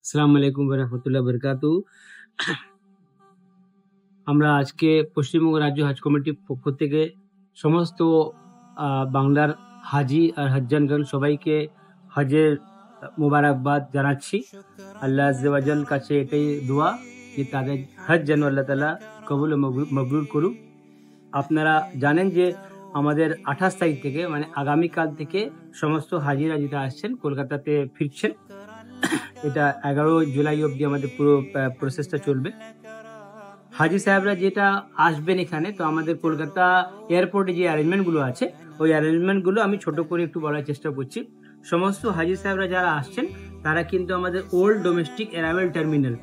আসসালামু আলাইকুম ওয়া রাহমাতুল্লাহি ওয়া বারাকাতুহু। আমরা আজকে পশ্চিমবঙ্গ রাজ্য হজ কমিটির পক্ষ থেকে সমস্ত বাংলার হাজি আর হজ্জানগণ সবাইকে হজের মোবারকবাদ জানাচ্ছি। আল্লাহ আজ্জা ওয়া জাল কাছে এটাই দোয়া যে তাদের হজ যেন আল্লাহ তাআলা কবুল ও মকবুল করুক। আপনারা জানেন যে আমাদের 28 তারিখ থেকে মানে আগামীকাল থেকে সমস্ত হাজিরা যেটা আসছেন কলকাতাতে ফিরছেন। এটা 11 জুলাই অবধি আমাদের পুরো প্রসেসটা চলবে। হাজি সাহেবরা যেটা আসবেন এখানে, তো আমাদের কলকাতা এয়ারপোর্টে যে অ্যারেঞ্জমেন্টগুলো আছে ওই অ্যারেঞ্জমেন্টগুলো আমি ছোট করে একটু বলার চেষ্টা করছি। সমস্ত হাজি সাহেবরা যারা আসছেন তারা কিন্তু আমাদের old domestic arrival terminal,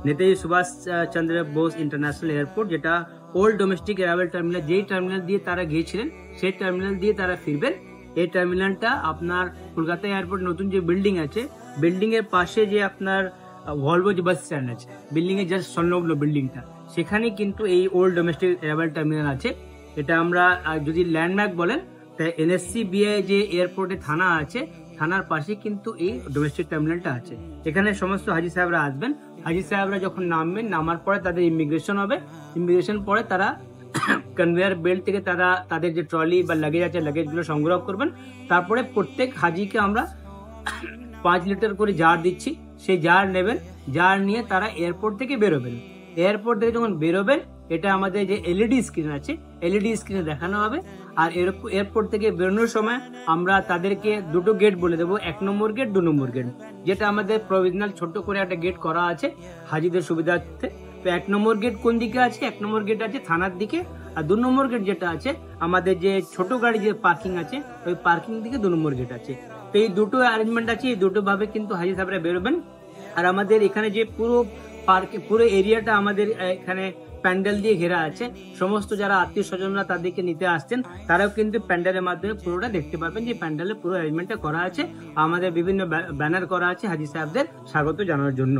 Netaji Subhash Chandra Bose international airport, যেটা ওল্ড ডোমেস্টিক অ্যারাইভাল টার্মিনাল, যেই টার্মিনাল দিয়ে তারা গিয়েছিলেন সেই টার্মিনাল দিয়ে তারা ফিরবেন। এই টার্মিনালটা আপনার কলকাতা এয়ারপোর্ট নতুন যে বিল্ডিং আছে, বিল্ডিং এর পাশে যে আপনার ভলভো যে বাস স্ট্যান্ড আছে, বিল্ডিং এর জাস্ট সংলগ্ন বিল্ডিংটা, সেখানে কিন্তু এই ওল্ড ডোমেস্টিক অ্যারাইভাল টার্মিনাল আছে। এটা আমরা যদি ল্যান্ডমার্ক বলেন, তাই এনএসসি বিআই যে এয়ারপোর্টে থানা আছে, থানার পাশে কিন্তু এই ডোমেস্টিক টার্মিনালটা আছে। এখানে সমস্ত হাজি সাহেবরা আসবেন। হাজি সাহেবরা যখন নামবেন, নামার পরে তাদের ইমিগ্রেশন হবে। ইমিগ্রেশন পরে তারা কনভেয়ার বেল্ট থেকে তারা তাদের যে ট্রলি বা লাগেজ আছে লাগেজগুলো সংগ্রহ করবেন। তারপরে প্রত্যেক হাজিকে আমরা 5 লিটার করে জার দিচ্ছি, সেই জার নেবেন। জার নিয়ে তারা এয়ারপোর্ট থেকে বেরোবেন। এয়ারপোর্ট থেকে যখন বেরোবেন, এটা আমাদের যে এলইডি স্ক্রিন আছে, এলইডি স্ক্রিনে দেখানো হবে। আর এয়ারপোর্ট থেকে বেরোনোর সময় আমরা তাদেরকে দুটো গেট বলে দেবো, 1 নম্বর গেট, 2 নম্বর গেট, যেটা আমাদের প্রভিজনাল ছোট্ট করে একটা গেট করা আছে হাজিদের সুবিধার্থে। তো 1 নম্বর গেট কোন দিকে আছে? 1 নম্বর গেট আছে থানার দিকে। আর 2 নম্বর গেট যেটা আছে আমাদের যে ছোট গাড়ি যে পার্কিং আছে, ওই পার্কিং দিকে 2 নম্বর গেট আছে। তো এই দুটো অ্যারেঞ্জমেন্ট আছে, এই দুটো ভাবে কিন্তু হাজি সাহেবরা বেরোবেন। আর আমাদের এখানে যে পুরো পার্কে পুরো এরিয়াটা আমাদের এখানে প্যান্ডেল দিয়ে ঘেরা আছে। সমস্ত যারা আত্মীয় স্বজনরা তাদেরকে নিতে আসছেন তারাও কিন্তু প্যান্ডেলের মাধ্যমে পুরোটা দেখতে পারবেন যে প্যান্ডেলের পুরো অ্যারেঞ্জমেন্টটা করা আছে। আমাদের বিভিন্ন ব্যানার করা আছে হাজি সাহেবদের স্বাগত জানানোর জন্য।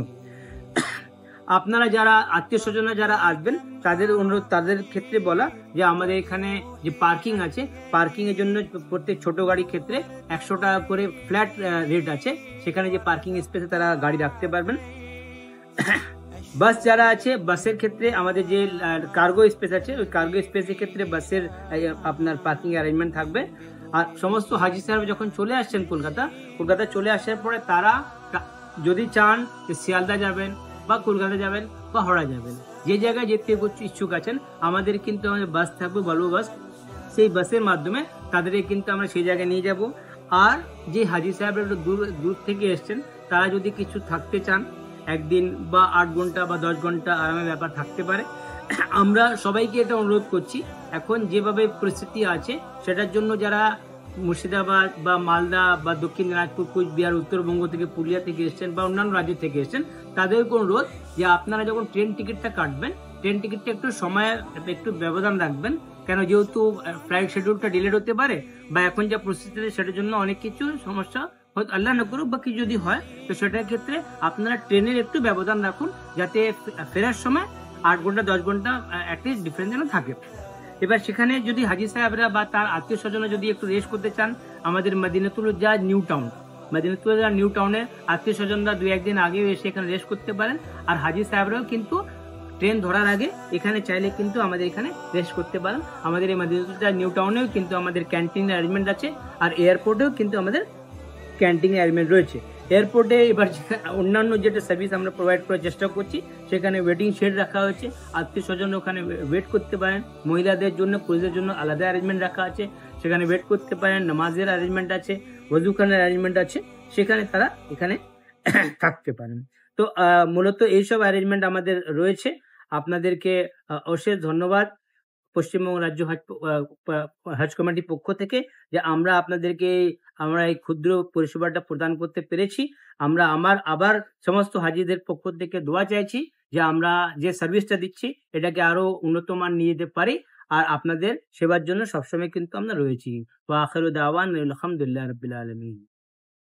আপনারা যারা আত্মীয় স্বজনরা যারা আসবেন তাদের অনুরোধ, তাদের ক্ষেত্রে বলা যে আমাদের এখানে যে পার্কিং আছে, পার্কিং এর জন্য প্রত্যেক ছোট গাড়ির ক্ষেত্রে 100 টাকা করে ফ্ল্যাট রেট আছে। সেখানে যে পার্কিং স্পেসে তারা গাড়ি রাখতে পারবেন। বাস যারা আছে, বাসের ক্ষেত্রে আমাদের যে কার্গো স্পেস আছে, ওই কার্গো স্পেসের ক্ষেত্রে বাসের আপনার পার্কিং অ্যারেঞ্জমেন্ট থাকবে। আর সমস্ত হাজি সাহেব যখন চলে আসছেন কলকাতা চলে আসার পরে তারা যদি চান যে শিয়ালদা যাবেন বা কলকাতা যাবেন বা হাওড়া যাবেন, যে জায়গায় যেতে ইচ্ছুক আছেন, আমাদের কিন্তু আমাদের বাস থাকবে, ভলভো বাস। সেই বাসের মাধ্যমে তাদেরকে কিন্তু আমরা সেই জায়গায় নিয়ে যাব। আর যে হাজি সাহেবরা একটু দূর থেকে এসছেন, তারা যদি কিছু থাকতে চান, একদিন বা 8 ঘন্টা বা 10 ঘন্টা আরামের ব্যাপার থাকতে পারে। আমরা সবাইকে এটা অনুরোধ করছি, এখন যেভাবে পরিস্থিতি আছে সেটার জন্য যারা মুর্শিদাবাদ বা মালদা বা দক্ষিণ দিনাজপুর, কুচবিহার, উত্তরবঙ্গ থেকে, পুরুলিয়া থেকে এসছেন বা অন্যান্য রাজ্য থেকে এসছেন, তাদেরকে অনুরোধ যে আপনারা যখন ট্রেন টিকিটটা কাটবেন, ট্রেন টিকিটটা একটু সময়ের একটু ব্যবধান রাখবেন। কেন, যেহেতু ফ্লাইট শিডিউলটা ডিলেট হতে পারে বা এখন যা পরিস্থিতি সেটার জন্য অনেক কিছু সমস্যা হয়তো আল্লাহ না করুক বা কিছু যদি হয়, তো সেটার ক্ষেত্রে আপনারা ট্রেনের একটু ব্যবধান রাখুন, যাতে ফেরার সময় 8 ঘন্টা 10 ঘন্টা অ্যাটলিস্ট ডিফারেন্স যেন থাকে। এবার সেখানে যদি হাজি সাহেবরা বা তার আত্মীয় স্বজনরা যদি একটু রেস্ট করতে চান, আমাদের মদিনাতুল উজ্জা নিউ টাউনে আত্মীয় স্বজনরা 2-1 দিন আগে এসে এখানে রেস্ট করতে পারেন। আর হাজি সাহেবরাও কিন্তু ট্রেন ধরার আগে এখানে চাইলে কিন্তু আমাদের এখানে রেস্ট করতে পারেন। আমাদের এই মদিনাতুল উজ্জা নিউ টাউনেও কিন্তু আমাদের ক্যান্টিন অ্যারেঞ্জমেন্ট আছে, আর এয়ারপোর্টেও কিন্তু আমাদের ক্যান্টিন অ্যারেঞ্জমেন্ট রয়েছে। এয়ারপোর্টে এবার অন্যান্য যেটা সার্ভিস আমরা প্রোভাইড করার চেষ্টা করছি, সেখানে ওয়েটিং শেড রাখা হয়েছে, আত্মীয় স্বজন ওখানে ওয়েট করতে পারেন। মহিলাদের জন্য, পুরুষদের জন্য আলাদা অ্যারেঞ্জমেন্ট রাখা আছে, সেখানে ওয়েট করতে পারেন। নামাজের অ্যারেঞ্জমেন্ট আছে, ওযুখানার অ্যারেঞ্জমেন্ট আছে, সেখানে তারা এখানে থাকতে পারেন। তো মূলত এইসব অ্যারেঞ্জমেন্ট আমাদের রয়েছে। আপনাদেরকে অশেষ ধন্যবাদ পশ্চিমবঙ্গ রাজ্য হজ কমিটির পক্ষ থেকে, যে আমরা এই ক্ষুদ্র পরিষেবাটা প্রদান করতে পেরেছি। আমরা আবার সমস্ত হাজিদের পক্ষ থেকে দোয়া চাইছি যে আমরা যে সার্ভিসটা দিচ্ছি এটাকে আরো উন্নত মান নিয়ে যেতে পারি। আর আপনাদের সেবার জন্য সবসময় কিন্তু আমরা রয়েছি। ওয়া আখিরু দাওয়ানা আলহামদুলিল্লাহি রাব্বিল আলামিন।